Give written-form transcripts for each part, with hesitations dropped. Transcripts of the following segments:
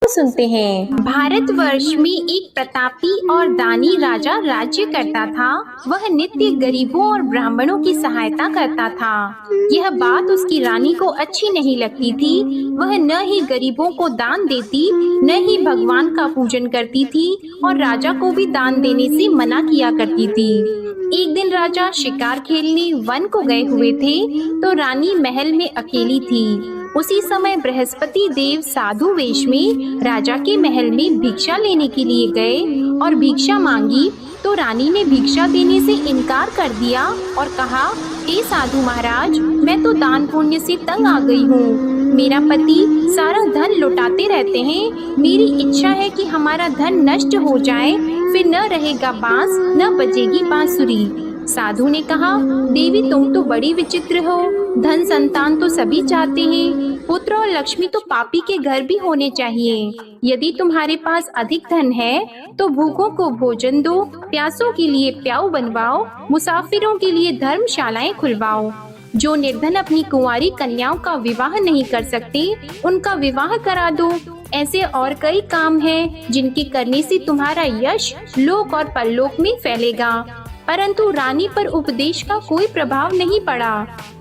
सुनते हैं। भारतवर्ष में एक प्रतापी और दानी राजा राज्य करता था। वह नित्य गरीबों और ब्राह्मणों की सहायता करता था। यह बात उसकी रानी को अच्छी नहीं लगती थी। वह न ही गरीबों को दान देती, न ही भगवान का पूजन करती थी और राजा को भी दान देने से मना किया करती थी। एक दिन राजा शिकार खेलने वन को गए हुए थे, तो रानी महल में अकेली थी। उसी समय बृहस्पति देव साधु वेश में राजा के महल में भिक्षा लेने के लिए गए और भिक्षा मांगी, तो रानी ने भिक्षा देने से इनकार कर दिया और कहा, हे साधु महाराज, मैं तो दान पुण्य से तंग आ गई हूँ। मेरा पति सारा धन लुटाते रहते हैं। मेरी इच्छा है कि हमारा धन नष्ट हो जाए, फिर न रहेगा बांस, न बजेगी बांसुरी। साधु ने कहा, देवी तुम तो बड़ी विचित्र हो। धन संतान तो सभी चाहते हैं, पुत्र और लक्ष्मी तो पापी के घर भी होने चाहिए। यदि तुम्हारे पास अधिक धन है तो भूखों को भोजन दो, प्यासों के लिए प्याऊ बनवाओ, मुसाफिरों के लिए धर्मशालाएं खुलवाओ। जो निर्धन अपनी कुंवारी कन्याओं का विवाह नहीं कर सकते, उनका विवाह करा दो। ऐसे और कई काम हैं जिनके करने से तुम्हारा यश लोक और परलोक में फैलेगा। परंतु रानी पर उपदेश का कोई प्रभाव नहीं पड़ा।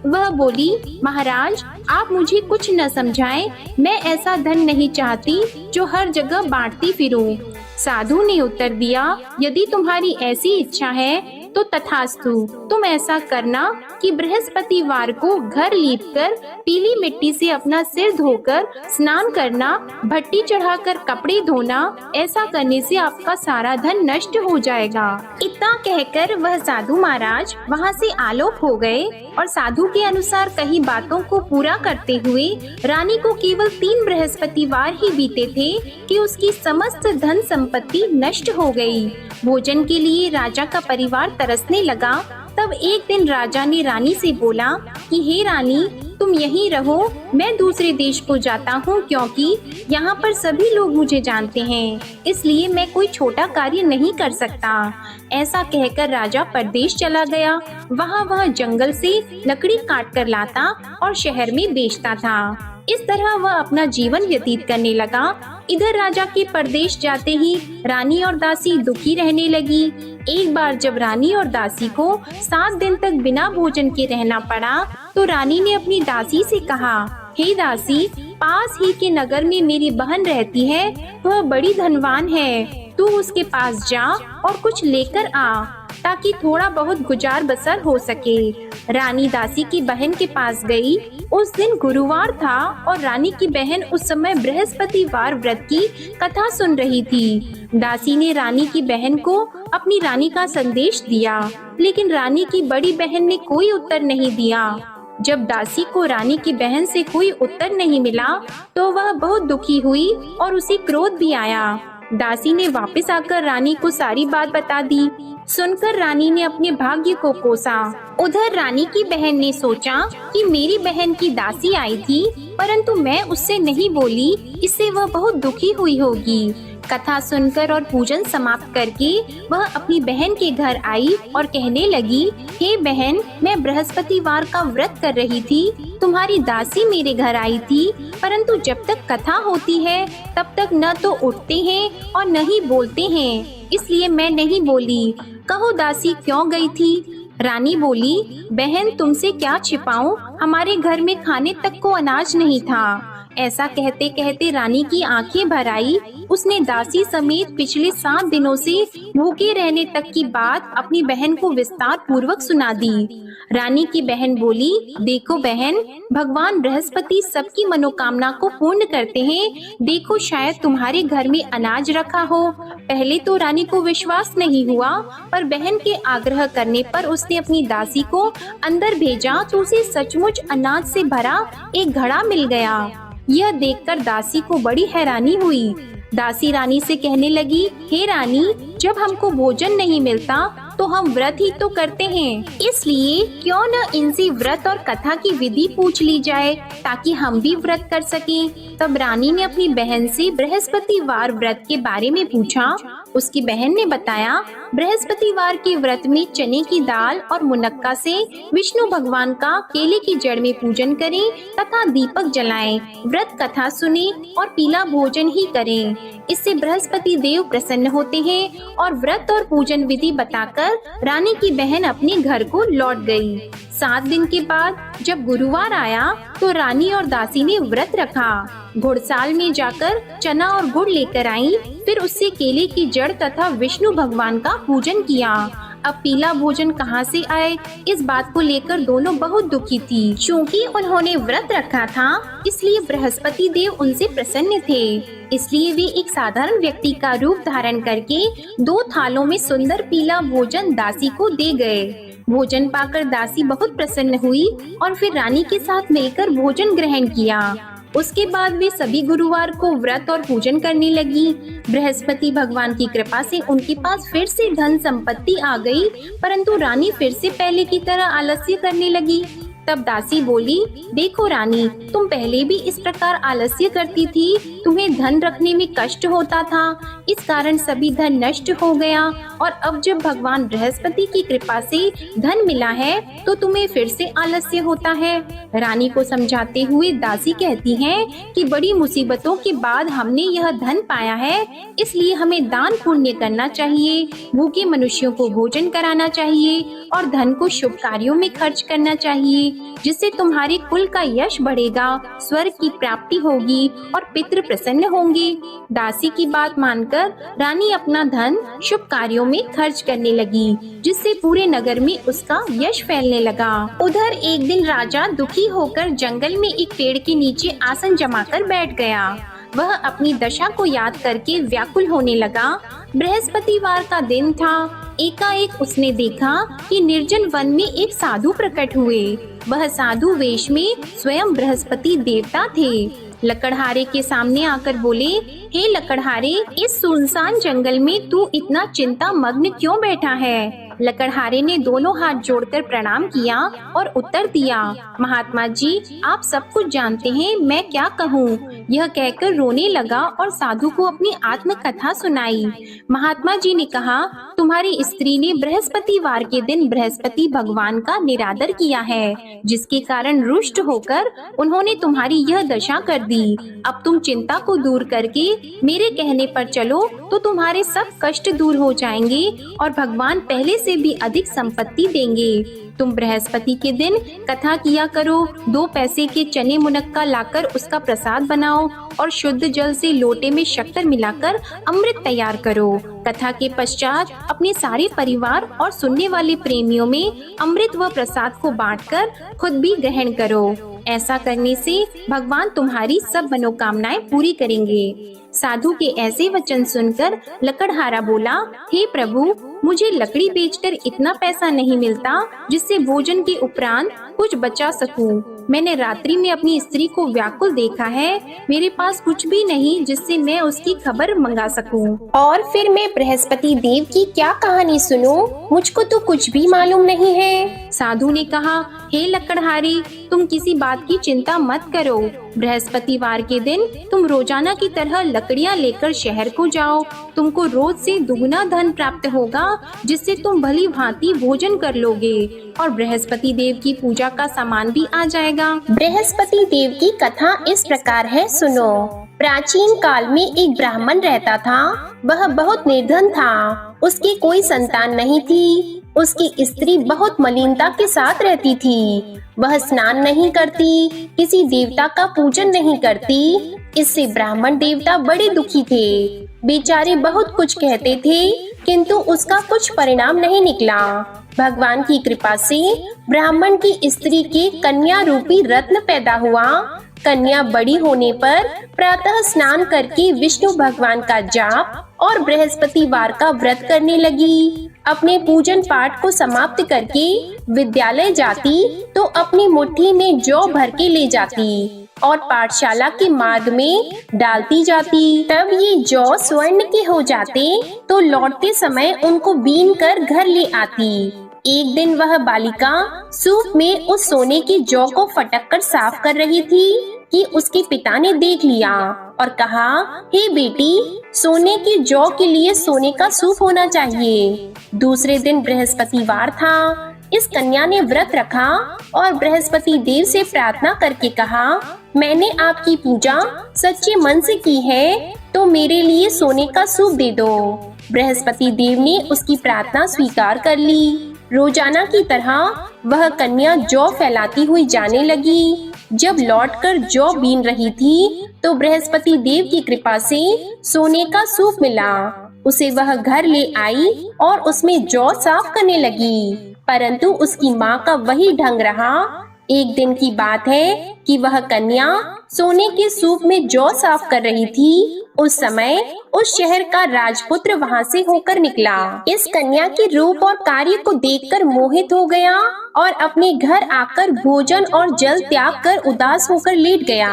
वह बोली, महाराज, आप मुझे कुछ न समझाएं। मैं ऐसा धन नहीं चाहती जो हर जगह बांटती फिरूं। साधु ने उत्तर दिया, यदि तुम्हारी ऐसी इच्छा है तो तथास्तु। तुम ऐसा करना कि बृहस्पतिवार को घर लीपकर पीली मिट्टी से अपना सिर धोकर स्नान करना, भट्टी चढ़ाकर कपड़े धोना। ऐसा करने से आपका सारा धन नष्ट हो जाएगा। इतना कहकर वह साधु महाराज वहाँ से आलोक हो गए और साधु के अनुसार कही बातों को पूरा करते हुए रानी को केवल 3 बृहस्पतिवार ही बीते थे कि उसकी समस्त धन संपत्ति नष्ट हो गई। भोजन के लिए राजा का परिवार तरसने लगा। तब एक दिन राजा ने रानी से बोला कि हे रानी, तुम यहीं रहो, मैं दूसरे देश को जाता हूँ, क्योंकि यहाँ पर सभी लोग मुझे जानते हैं, इसलिए मैं कोई छोटा कार्य नहीं कर सकता। ऐसा कहकर राजा परदेश चला गया। वहाँ वह जंगल से लकड़ी काट कर लाता और शहर में बेचता था। इस तरह वह अपना जीवन व्यतीत करने लगा। इधर राजा के परदेश जाते ही रानी और दासी दुखी रहने लगी। एक बार जब रानी और दासी को 7 दिन तक बिना भोजन के रहना पड़ा, तो रानी ने अपनी दासी से कहा, हे दासी, पास ही के नगर में मेरी बहन रहती है, वह बड़ी धनवान है। तू उसके पास जा और कुछ लेकर आ, ताकि थोड़ा बहुत गुजार बसर हो सके। रानी दासी की बहन के पास गई। उस दिन गुरुवार था और रानी की बहन उस समय बृहस्पतिवार व्रत की कथा सुन रही थी। दासी ने रानी की बहन को अपनी रानी का संदेश दिया, लेकिन रानी की बड़ी बहन ने कोई उत्तर नहीं दिया। जब दासी को रानी की बहन से कोई उत्तर नहीं मिला, तो वह बहुत दुखी हुई और उसे क्रोध भी आया। दासी ने वापस आकर रानी को सारी बात बता दी। सुनकर रानी ने अपने भाग्य को कोसा। उधर रानी की बहन ने सोचा कि मेरी बहन की दासी आई थी, परंतु मैं उससे नहीं बोली, इससे वह बहुत दुखी हुई होगी। कथा सुनकर और पूजन समाप्त करके वह अपनी बहन के घर आई और कहने लगी, हे बहन, मैं बृहस्पतिवार का व्रत कर रही थी। तुम्हारी दासी मेरे घर आई थी, परंतु जब तक कथा होती है तब तक न तो उठते हैं और न ही बोलते हैं, इसलिए मैं नहीं बोली। कहो दासी क्यों गई थी? रानी बोली, बहन, तुमसे क्या छिपाऊं, हमारे घर में खाने तक को अनाज नहीं था। ऐसा कहते कहते रानी की आंखें भर आई। उसने दासी समेत पिछले 7 दिनों से भूखे रहने तक की बात अपनी बहन को विस्तार पूर्वक सुना दी। रानी की बहन बोली, देखो बहन, भगवान बृहस्पति सबकी मनोकामना को पूर्ण करते हैं। देखो, शायद तुम्हारे घर में अनाज रखा हो। पहले तो रानी को विश्वास नहीं हुआ, पर बहन के आग्रह करने पर उसने अपनी दासी को अंदर भेजा तो उसे सचमुच अनाज से भरा एक घड़ा मिल गया। यह देखकर दासी को बड़ी हैरानी हुई। दासी रानी से कहने लगी, हे रानी, जब हमको भोजन नहीं मिलता तो हम व्रत ही तो करते हैं, इसलिए क्यों न इनसे व्रत और कथा की विधि पूछ ली जाए, ताकि हम भी व्रत कर सकें। तब रानी ने अपनी बहन से बृहस्पतिवार व्रत के बारे में पूछा उसकी बहन ने बताया, बृहस्पतिवार के व्रत में चने की दाल और मुनक्का से विष्णु भगवान का केले की जड़ में पूजन करें तथा दीपक जलाएं, व्रत कथा सुने और पीला भोजन ही करें। इससे बृहस्पति देव प्रसन्न होते हैं। और व्रत और पूजन विधि बताकर रानी की बहन अपने घर को लौट गई। 7 दिन के बाद जब गुरुवार आया तो रानी और दासी ने व्रत रखा। घुड़साल में जाकर चना और गुड़ लेकर आई, फिर उससे केले की जड़ तथा विष्णु भगवान का पूजन किया। अब पीला भोजन कहाँ से आए, इस बात को लेकर दोनों बहुत दुखी थी। क्योंकि उन्होंने व्रत रखा था, इसलिए बृहस्पति देव उनसे प्रसन्न थे। इसलिए वे एक साधारण व्यक्ति का रूप धारण करके 2 थालों में सुंदर पीला भोजन दासी को दे गए। भोजन पाकर दासी बहुत प्रसन्न हुई और फिर रानी के साथ मिलकर भोजन ग्रहण किया। उसके बाद वे सभी गुरुवार को व्रत और पूजन करने लगी। बृहस्पति भगवान की कृपा से उनके पास फिर से धन संपत्ति आ गई, परंतु रानी फिर से पहले की तरह आलस्य करने लगी। तब दासी बोली, देखो रानी, तुम पहले भी इस प्रकार आलस्य करती थी, तुम्हें धन रखने में कष्ट होता था, इस कारण सभी धन नष्ट हो गया, और अब जब भगवान बृहस्पति की कृपा से धन मिला है तो तुम्हें फिर से आलस्य होता है। रानी को समझाते हुए दासी कहती हैं कि बड़ी मुसीबतों के बाद हमने यह धन पाया है, इसलिए हमें दान पुण्य करना चाहिए, भूखे मनुष्यों को भोजन कराना चाहिए और धन को शुभ कार्यों में खर्च करना चाहिए, जिससे तुम्हारे कुल का यश बढ़ेगा, स्वर्ग की प्राप्ति होगी और पितृ प्रसन्न होंगे। दासी की बात मानकर रानी अपना धन शुभ कार्यों में खर्च करने लगी, जिससे पूरे नगर में उसका यश फैलने लगा। उधर एक दिन राजा दुखी होकर जंगल में एक पेड़ के नीचे आसन जमाकर बैठ गया। वह अपनी दशा को याद करके व्याकुल होने लगा। बृहस्पतिवार का दिन था। एकाएक उसने देखा कि निर्जन वन में एक साधु प्रकट हुए। वह साधु वेश में स्वयं बृहस्पति देवता थे। लकड़हारे के सामने आकर बोले, हे लकड़हारे, इस सुनसान जंगल में तू इतना चिंता मग्न क्यों बैठा है? लकड़हारे ने दोनों हाथ जोड़कर प्रणाम किया और उत्तर दिया, महात्मा जी, आप सब कुछ जानते हैं, मैं क्या कहूँ। यह कहकर रोने लगा और साधु को अपनी आत्म कथा सुनाई। महात्मा जी ने कहा, तुम्हारी स्त्री ने बृहस्पतिवार के दिन बृहस्पति भगवान का निरादर किया है, जिसके कारण रुष्ट होकर उन्होंने तुम्हारी यह दशा कर दी। अब तुम चिंता को दूर करके मेरे कहने पर चलो तो तुम्हारे सब कष्ट दूर हो जाएंगे और भगवान पहले से भी अधिक संपत्ति देंगे। तुम बृहस्पति के दिन कथा किया करो, 2 पैसे के चने मुनक्का लाकर उसका प्रसाद बनाओ और शुद्ध जल से लोटे में शक्कर मिलाकर अमृत तैयार करो। कथा के पश्चात अपने सारे परिवार और सुनने वाले प्रेमियों में अमृत व प्रसाद को बांटकर खुद भी ग्रहण करो। ऐसा करने से भगवान तुम्हारी सब मनोकामनाएं पूरी करेंगे। साधु के ऐसे वचन सुनकर लकड़हारा बोला, हे प्रभु, मुझे लकड़ी बेचकर इतना पैसा नहीं मिलता जिससे भोजन के उपरांत कुछ बचा सकूं। मैंने रात्रि में अपनी स्त्री को व्याकुल देखा है, मेरे पास कुछ भी नहीं जिससे मैं उसकी खबर मंगा सकूं। और फिर मैं बृहस्पति देव की क्या कहानी सुनूं? मुझको तो कुछ भी मालूम नहीं है। साधु ने कहा, हे लकड़हारी, तुम किसी बात की चिंता मत करो। बृहस्पतिवार के दिन तुम रोजाना की तरह लकड़ियां लेकर शहर को जाओ। तुमको रोज से दुगना धन प्राप्त होगा, जिससे तुम भली भांति भोजन कर लोगे और बृहस्पति देव की पूजा का सामान भी आ जाएगा। बृहस्पति देव की कथा इस प्रकार है, सुनो। प्राचीन काल में एक ब्राह्मण रहता था। वह बहुत निर्धन था। उसकी कोई संतान नहीं थी। उसकी स्त्री बहुत मलिनता के साथ रहती थी। वह स्नान नहीं करती, किसी देवता का पूजन नहीं करती। इससे ब्राह्मण देवता बड़े दुखी थे। बेचारे बहुत कुछ कहते थे, किंतु उसका कुछ परिणाम नहीं निकला। भगवान की कृपा से ब्राह्मण की स्त्री के कन्या रूपी रत्न पैदा हुआ। कन्या बड़ी होने पर प्रातः स्नान करके विष्णु भगवान का जाप और बृहस्पतिवार का व्रत करने लगी। अपने पूजन पाठ को समाप्त करके विद्यालय जाती तो अपनी मुट्ठी में जौ भर के ले जाती और पाठशाला के मार्ग में डालती जाती। तब ये जौ स्वर्ण के हो जाते तो लौटते समय उनको बीन कर घर ले आती। एक दिन वह बालिका सूप में उस सोने की जौ को फटक कर साफ कर रही थी कि उसके पिता ने देख लिया और कहा, हे बेटी, सोने की जौ के लिए सोने का सूप होना चाहिए। दूसरे दिन बृहस्पतिवार था। इस कन्या ने व्रत रखा और बृहस्पति देव से प्रार्थना करके कहा, मैंने आपकी पूजा सच्चे मन से की है, तो मेरे लिए सोने का सूप दे दो। बृहस्पति देव ने उसकी प्रार्थना स्वीकार कर ली। रोजाना की तरह वह कन्या जौ फैलाती हुई जाने लगी। जब लौटकर जौ बीन रही थी, तो बृहस्पति देव की कृपा से सोने का सूप मिला। उसे वह घर ले आई और उसमें जौ साफ करने लगी, परंतु उसकी माँ का वही ढंग रहा। एक दिन की बात है कि वह कन्या सोने के सूप में जौ साफ कर रही थी। उस समय उस शहर का राजपुत्र वहां से होकर निकला। इस कन्या के रूप और कार्य को देखकर मोहित हो गया और अपने घर आकर भोजन और जल त्याग कर उदास होकर लेट गया।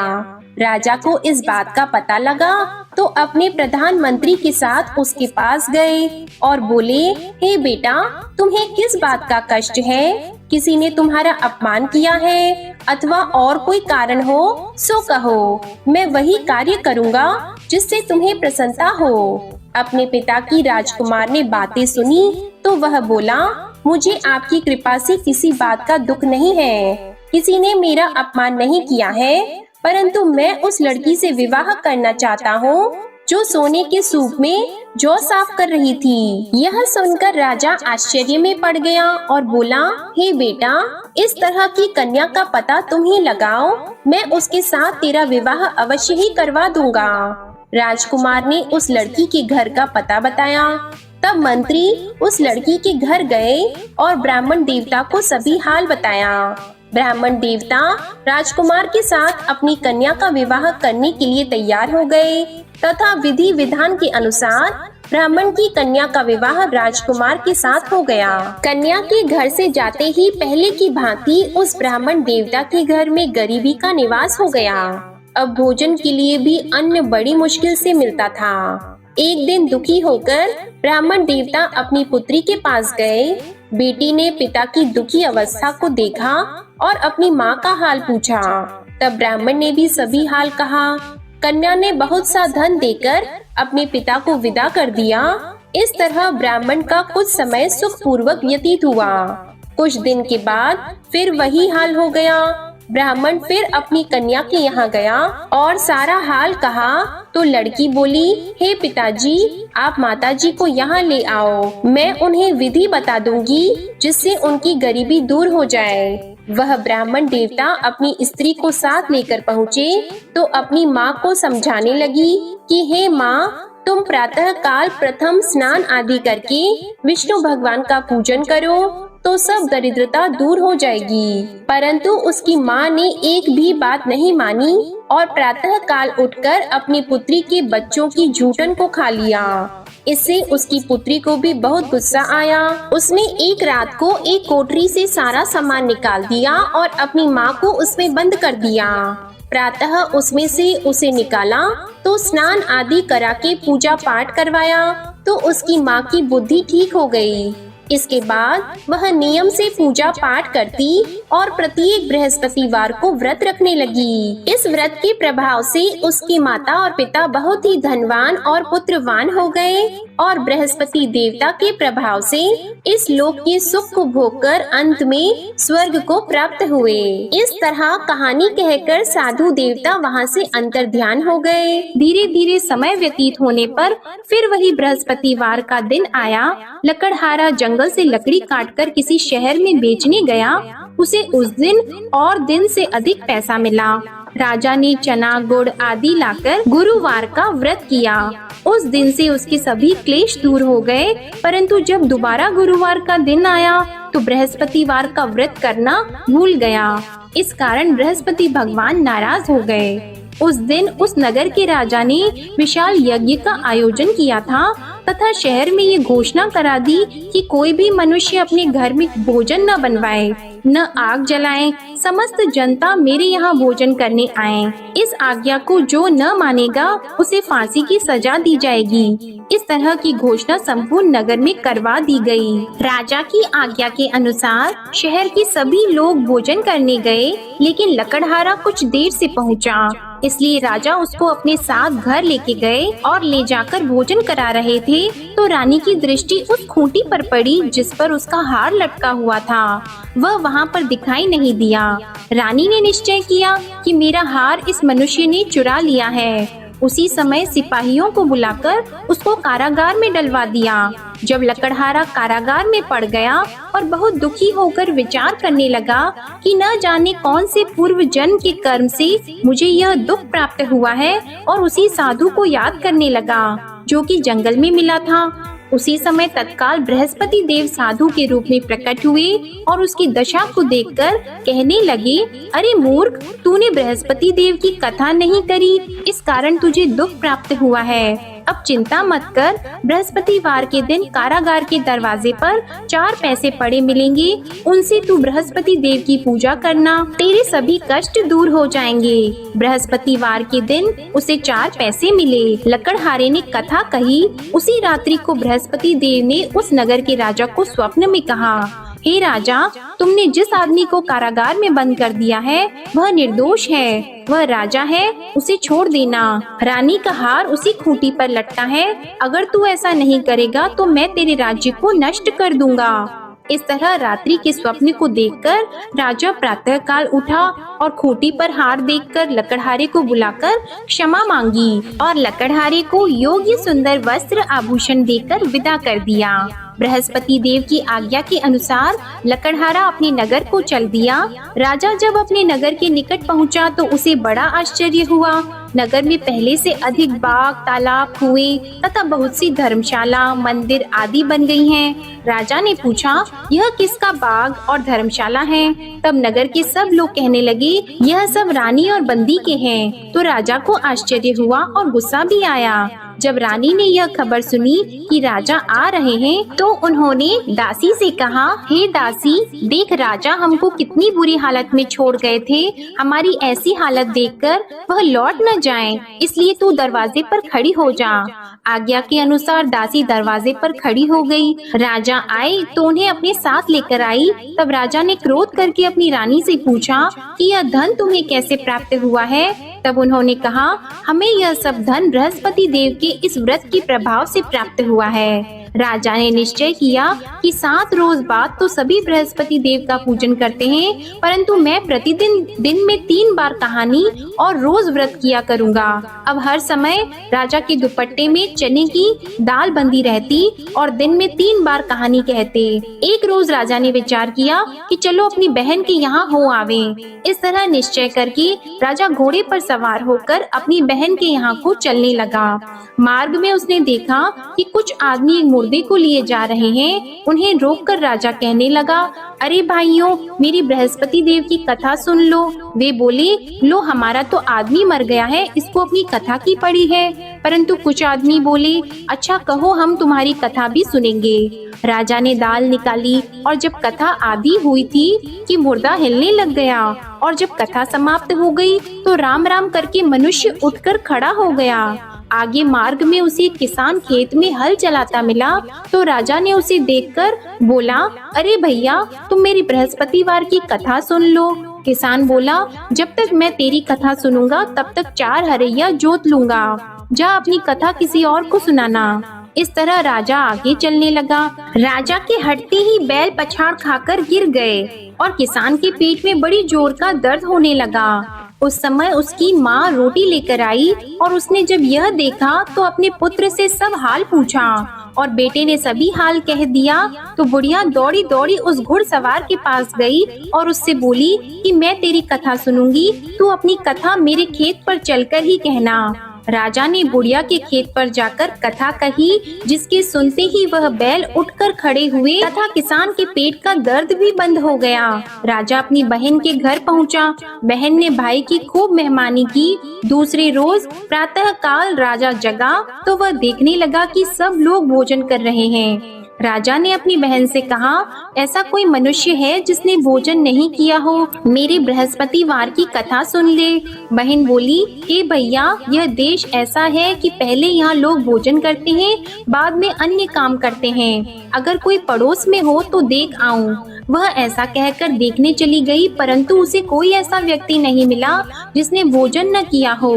राजा को इस बात का पता लगा तो अपने प्रधानमंत्री के साथ उसके पास गए और बोले, हे बेटा, तुम्हें किस बात का कष्ट है? किसी ने तुम्हारा अपमान किया है अथवा और कोई कारण हो सो कहो, मैं वही कार्य करूँगा जिससे तुम्हें प्रसन्नता हो। अपने पिता की राजकुमार ने बातें सुनी तो वह बोला, मुझे आपकी कृपा से किसी बात का दुख नहीं है। किसी ने मेरा अपमान नहीं किया है, परंतु मैं उस लड़की से विवाह करना चाहता हूँ जो सोने के सूप में जौ साफ कर रही थी। यह सुनकर राजा आश्चर्य में पड़ गया और बोला, हे बेटा, इस तरह की कन्या का पता तुम ही लगाओ, मैं उसके साथ तेरा विवाह अवश्य ही करवा दूंगा। राजकुमार ने उस लड़की के घर का पता बताया। तब मंत्री उस लड़की के घर गए और ब्राह्मण देवता को सभी हाल बताया। ब्राह्मण देवता राजकुमार के साथ अपनी कन्या का विवाह करने के लिए तैयार हो गए तथा विधि विधान के अनुसार ब्राह्मण की कन्या का विवाह राजकुमार के साथ हो गया। कन्या के घर से जाते ही पहले की भांति उस ब्राह्मण देवता के घर में गरीबी का निवास हो गया। अब भोजन के लिए भी अन्न बड़ी मुश्किल से मिलता था। एक दिन दुखी होकर ब्राह्मण देवता अपनी पुत्री के पास गए। बेटी ने पिता की दुखी अवस्था को देखा और अपनी माँ का हाल पूछा। तब ब्राह्मण ने भी सभी हाल कहा। कन्या ने बहुत सा धन देकर अपने पिता को विदा कर दिया। इस तरह ब्राह्मण का कुछ समय सुखपूर्वक व्यतीत हुआ। कुछ दिन के बाद फिर वही हाल हो गया। ब्राह्मण फिर अपनी कन्या के यहाँ गया और सारा हाल कहा तो लड़की बोली, हे पिताजी, आप माताजी को यहाँ ले आओ, मैं उन्हें विधि बता दूंगी जिससे उनकी गरीबी दूर हो जाए। वह ब्राह्मण देवता अपनी स्त्री को साथ लेकर पहुँचे तो अपनी माँ को समझाने लगी कि हे माँ, तुम प्रातः काल प्रथम स्नान आदि करके विष्णु भगवान का पूजन करो तो सब दरिद्रता दूर हो जाएगी। परंतु उसकी माँ ने एक भी बात नहीं मानी और प्रातः काल उठकर अपनी पुत्री के बच्चों की जूठन को खा लिया। इससे उसकी पुत्री को भी बहुत गुस्सा आया। उसने एक रात को एक कोठरी से सारा सामान निकाल दिया और अपनी माँ को उसमें बंद कर दिया। प्रातः उसमें से उसे निकाला तो स्नान आदि करा के पूजा पाठ करवाया तो उसकी माँ की बुद्धि ठीक हो गई। इसके बाद वह नियम से पूजा पाठ करती और प्रत्येक बृहस्पतिवार को व्रत रखने लगी। इस व्रत के प्रभाव से उसकी माता और पिता बहुत ही धनवान और पुत्रवान हो गए और बृहस्पति देवता के प्रभाव से इस लोक के सुख को भोगकर अंत में स्वर्ग को प्राप्त हुए। इस तरह कहानी कहकर साधु देवता वहाँ से अंतर्ध्यान हो गए। धीरे धीरे समय व्यतीत होने पर फिर वही बृहस्पतिवार का दिन आया। लकड़हारा जंगल से लकड़ी काटकर किसी शहर में बेचने गया। उसे उस दिन और दिन से अधिक पैसा मिला। राजा ने चना गुड़ आदि लाकर गुरुवार का व्रत किया। उस दिन से उसके सभी क्लेश दूर हो गए। परंतु जब दोबारा गुरुवार का दिन आया तो बृहस्पतिवार का व्रत करना भूल गया। इस कारण बृहस्पति भगवान नाराज हो गए। उस दिन उस नगर के राजा ने विशाल यज्ञ का आयोजन किया था तथा शहर में ये घोषणा करा दी कि कोई भी मनुष्य अपने घर में भोजन न बनवाए, न आग जलाए। समस्त जनता मेरे यहाँ भोजन करने आए। इस आज्ञा को जो न मानेगा उसे फांसी की सजा दी जाएगी। इस तरह की घोषणा संपूर्ण नगर में करवा दी गई। राजा की आज्ञा के अनुसार शहर के सभी लोग भोजन करने गए, लेकिन लकड़हारा कुछ देर से पहुंचा, इसलिए राजा उसको अपने साथ घर लेके गए और ले जाकर भोजन करा रहे थे तो रानी की दृष्टि उस खूंटी पर पड़ी जिस पर उसका हार लटका हुआ था। वह वहाँ पर दिखाई नहीं दिया। रानी ने निश्चय किया कि मेरा हार इस मनुष्य ने चुरा लिया है। उसी समय सिपाहियों को बुलाकर उसको कारागार में डलवा दिया। जब लकड़हारा कारागार में पड़ गया और बहुत दुखी होकर विचार करने लगा कि न जाने कौन से पूर्व जन्म के कर्म से मुझे यह दुख प्राप्त हुआ है, और उसी साधु को याद करने लगा जो कि जंगल में मिला था। उसी समय तत्काल बृहस्पति देव साधु के रूप में प्रकट हुए और उसकी दशा को देखकर कहने लगे, अरे मूर्ख, तूने बृहस्पति देव की कथा नहीं करी, इस कारण तुझे दुख प्राप्त हुआ है। अब चिंता मत कर, बृहस्पतिवार के दिन कारागार के दरवाजे पर 4 पैसे पड़े मिलेंगे, उनसे तू बृहस्पति देव की पूजा करना, तेरे सभी कष्ट दूर हो जाएंगे। बृहस्पतिवार के दिन उसे 4 पैसे मिले। लकड़हारे ने कथा कही। उसी रात्रि को बृहस्पति देव ने उस नगर के राजा को स्वप्न में कहा, हे राजा, तुमने जिस आदमी को कारागार में बंद कर दिया है वह निर्दोष है, वह राजा है, उसे छोड़ देना। रानी का हार उसी खूंटी पर लटका है, अगर तू ऐसा नहीं करेगा तो मैं तेरे राज्य को नष्ट कर दूंगा। इस तरह रात्रि के स्वप्न को देखकर राजा प्रातः काल उठा और खूंटी पर हार देखकर लकड़हारे को बुलाकर क्षमा मांगी और लकड़हारे को योग्य सुंदर वस्त्र आभूषण देकर विदा कर दिया। बृहस्पति देव की आज्ञा के अनुसार लकड़हारा अपने नगर को चल दिया। राजा जब अपने नगर के निकट पहुंचा तो उसे बड़ा आश्चर्य हुआ। नगर में पहले से अधिक बाग, तालाब, कुएं तथा बहुत सी धर्मशाला, मंदिर आदि बन गई हैं। राजा ने पूछा, यह किसका बाग और धर्मशाला है? तब नगर के सब लोग कहने लगे, यह सब रानी और बंदी के हैं। तो राजा को आश्चर्य हुआ और गुस्सा भी आया। जब रानी ने यह खबर सुनी कि राजा आ रहे हैं तो उन्होंने दासी से कहा, हे दासी, देख राजा हमको कितनी बुरी हालत में छोड़ गए थे, हमारी ऐसी हालत देखकर वह लौट न जाएं, इसलिए तू दरवाजे पर खड़ी हो जा। आज्ञा के अनुसार दासी दरवाजे पर खड़ी हो गई। राजा आए तो उन्हें अपने साथ लेकर आई। तब राजा ने क्रोध करके अपनी रानी से पूछा कि यह धन तुम्हें कैसे प्राप्त हुआ है? तब उन्होंने कहा, हमें यह सब धन बृहस्पति देव के इस व्रत के प्रभाव से प्राप्त हुआ है। राजा ने निश्चय किया कि 7 रोज बाद तो सभी बृहस्पति देव का पूजन करते हैं, परंतु मैं प्रतिदिन दिन में 3 बार कहानी और रोज व्रत किया करूँगा। अब हर समय राजा के दुपट्टे में चने की दाल बंधी रहती और दिन में 3 बार कहानी कहते। एक रोज राजा ने विचार किया कि चलो अपनी बहन के यहाँ हो आवे। इस तरह निश्चय करके राजा घोड़े पर सवार होकर अपनी बहन के यहाँ को चलने लगा। मार्ग में उसने देखा कि कुछ आदमी एक मुर्दे को लिए जा रहे हैं। उन्हें रोककर राजा कहने लगा, अरे भाइयों, मेरी बृहस्पति देव की कथा सुन लो। वे बोले, लो हमारा तो आदमी मर गया है, इसको अपनी कथा की पड़ी है। परंतु कुछ आदमी बोले, अच्छा कहो, हम तुम्हारी कथा भी सुनेंगे। राजा ने दाल निकाली और जब कथा आधी हुई थी कि मुर्दा हिलने लग गया, और जब कथा समाप्त हो गई तो राम राम करके मनुष्य उठकर खड़ा हो गया। आगे मार्ग में उसे एक किसान खेत में हल चलाता मिला तो राजा ने उसे देखकर बोला, अरे भैया, तुम मेरी बृहस्पतिवार की कथा सुन लो। किसान बोला, जब तक मैं तेरी कथा सुनूंगा तब तक 4 हरैया जोत लूंगा, जा अपनी कथा किसी और को सुनाना। इस तरह राजा आगे चलने लगा। राजा के हटते ही बैल पछाड़ खाकर गिर गए और किसान के पेट में बड़ी जोर का दर्द होने लगा। उस समय उसकी माँ रोटी लेकर आई और उसने जब यह देखा तो अपने पुत्र से सब हाल पूछा और बेटे ने सभी हाल कह दिया। तो बुढ़िया दौड़ी दौड़ी उस घुड़सवार के पास गई और उससे बोली कि मैं तेरी कथा सुनूंगी, तू अपनी कथा मेरे खेत पर चलकर ही कहना। राजा ने बुढ़िया के खेत पर जाकर कथा कही, जिसके सुनते ही वह बैल उठकर खड़े हुए तथा किसान के पेट का दर्द भी बंद हो गया। राजा अपनी बहन के घर पहुंचा। बहन ने भाई की खूब मेहमानी की। दूसरे रोज प्रातः काल राजा जगा तो वह देखने लगा कि सब लोग भोजन कर रहे हैं। राजा ने अपनी बहन से कहा, ऐसा कोई मनुष्य है जिसने भोजन नहीं किया हो? मेरे बृहस्पतिवार की कथा सुन ले। बहन बोली, हे भैया, यह देश ऐसा है कि पहले यहाँ लोग भोजन करते हैं, बाद में अन्य काम करते हैं। अगर कोई पड़ोस में हो तो देख आऊं। वह ऐसा कहकर देखने चली गई, परंतु उसे कोई ऐसा व्यक्ति नहीं मिला जिसने भोजन न किया हो।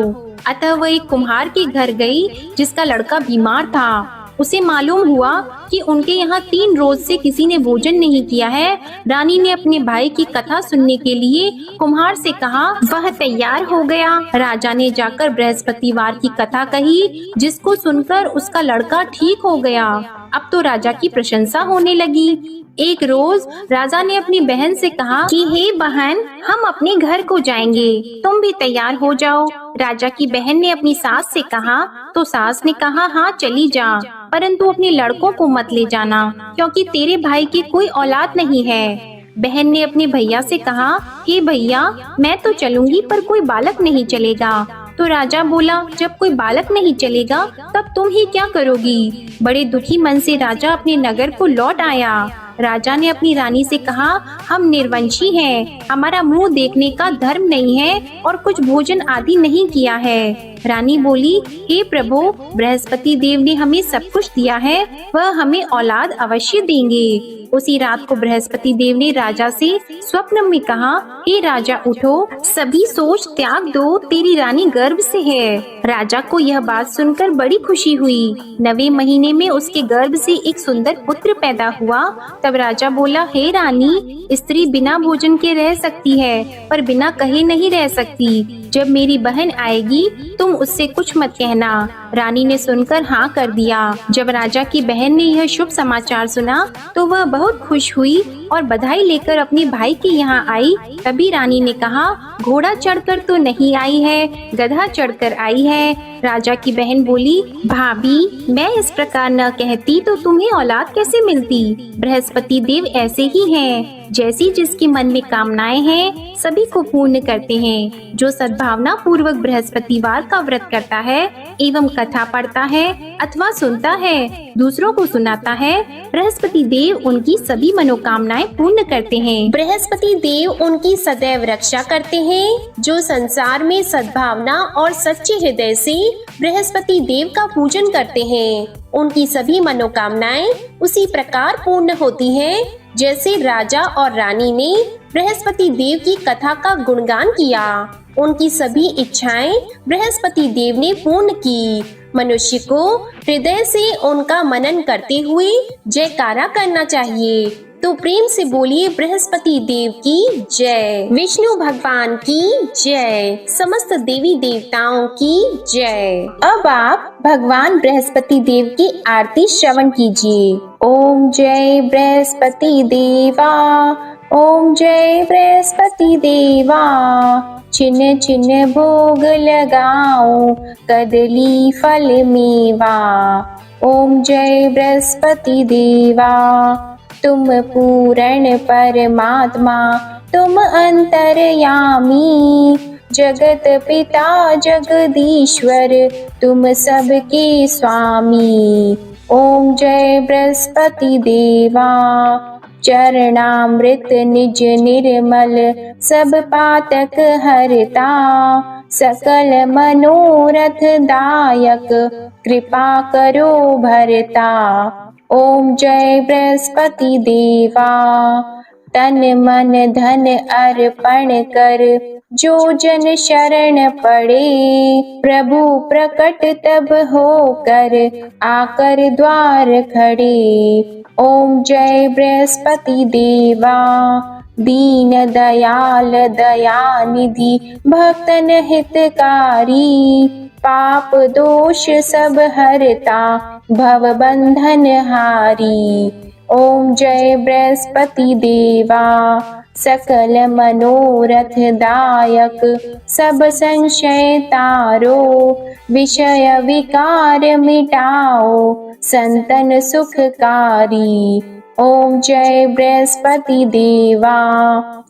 अतः वह एक कुम्हार के घर गई जिसका लड़का बीमार था। उसे मालूम हुआ कि उनके यहाँ 3 रोज से किसी ने भोजन नहीं किया है। रानी ने अपने भाई की कथा सुनने के लिए कुम्हार से कहा। वह तैयार हो गया। राजा ने जाकर बृहस्पतिवार की कथा कही, जिसको सुनकर उसका लड़का ठीक हो गया। अब तो राजा की प्रशंसा होने लगी। एक रोज राजा ने अपनी बहन से कहा कि हे बहन, हम अपने घर को जाएंगे, तुम भी तैयार हो जाओ। राजा की बहन ने अपनी सास से कहा तो सास ने कहा, हाँ चली जा, परंतु अपने लड़कों को मत ले जाना, क्योंकि तेरे भाई की कोई औलाद नहीं है। बहन ने अपने भैया से कहा, हे भैया, मैं तो चलूंगी पर कोई बालक नहीं चलेगा। तो राजा बोला, जब कोई बालक नहीं चलेगा तब तुम ही क्या करोगी? बड़े दुखी मन से राजा अपने नगर को लौट आया। राजा ने अपनी रानी से कहा, हम निर्वंशी हैं, हमारा मुंह देखने का धर्म नहीं है और कुछ भोजन आदि नहीं किया है। रानी बोली, हे प्रभु, बृहस्पति देव ने हमें सब कुछ दिया है, वह हमें औलाद अवश्य देंगे। उसी रात को बृहस्पति देव ने राजा से स्वप्न में कहा, हे राजा उठो, सभी सोच त्याग दो, तेरी रानी गर्भ से है। राजा को यह बात सुनकर बड़ी खुशी हुई। 9वें महीने में उसके गर्भ से एक सुंदर पुत्र पैदा हुआ। तब राजा बोला, हे रानी, स्त्री बिना भोजन के रह सकती है, पर बिना कहे नहीं रह सकती। जब मेरी बहन आएगी तुम उससे कुछ मत कहना। रानी ने सुनकर हाँ कर दिया। जब राजा की बहन ने यह शुभ समाचार सुना तो वह बहुत खुश हुई और बधाई लेकर अपने भाई के यहाँ आई। तभी रानी ने कहा, घोड़ा चढ़कर तो नहीं आई है, गधा चढ़कर आई है। राजा की बहन बोली, भाभी, मैं इस प्रकार न कहती तो तुम्हें औलाद कैसे मिलती? बृहस्पति देव ऐसे ही हैं, जैसी जिसके मन में कामनाएं हैं सभी को पूर्ण करते हैं। जो सद्भावना पूर्वक बृहस्पतिवार का व्रत करता है एवं कथा पढ़ता है अथवा सुनता है, दूसरों को सुनाता है, बृहस्पति देव उनकी सभी मनोकामनाएं पूर्ण करते हैं। बृहस्पति देव उनकी सदैव रक्षा करते हैं। जो संसार में सद्भावना और सच्चे हृदय से बृहस्पति देव का पूजन करते हैं, उनकी सभी मनोकामनाएं उसी प्रकार पूर्ण होती हैं जैसे राजा और रानी ने बृहस्पति देव की कथा का गुणगान किया। उनकी सभी इच्छाएं बृहस्पति देव ने पूर्ण की। मनुष्य को हृदय से उनका मनन करते हुए जयकारा करना चाहिए। तो प्रेम से बोलिए, बृहस्पति देव की जय, विष्णु भगवान की जय, समस्त देवी देवताओं की जय। अब आप भगवान बृहस्पति देव की आरती श्रवण कीजिए। ओम जय बृहस्पति देवा, ओम जय बृहस्पति देवा, छिन छिन भोग लगाओ, कदली फल मेवा। ओम जय बृहस्पति देवा, तुम पूर्ण परमात्मा, तुम अंतर्यामी, जगत पिता जगदीश्वर, तुम सबके स्वामी। ओम जय बृहस्पति देवा, चरणामृत निज निर्मल, सब पातक हरता, सकल मनोरथ दायक, कृपा करो भरता। ओम जय बृहस्पति देवा, तन मन धन अर्पण कर, जो जन शरण पड़े, प्रभु प्रकट तब होकर, आकर द्वार खड़े। ओम जय बृहस्पति देवा, दीन दयाल दयानिधि, भक्तन हितकारी, पाप दोष सब हरता, भव बंधन हारी। ओम जय बृहस्पति देवा, सकल मनोरथ दायक सब संशय तारो, विषय विकार मिटाओ संतन सुखकारी। ओम जय बृहस्पति देवा,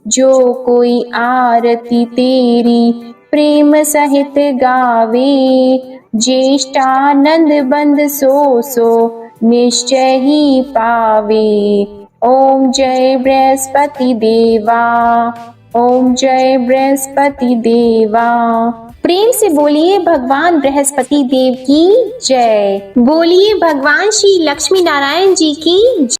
जो कोई आरती तेरी प्रेम सहित गावे, ज्येष्ठानंद बंद सो निश्चय ही पावे। ओम जय बृहस्पति देवा, ओम जय बृहस्पति देवा। प्रेम से बोलिए भगवान बृहस्पति देव की जय। बोलिए भगवान श्री लक्ष्मी नारायण जी की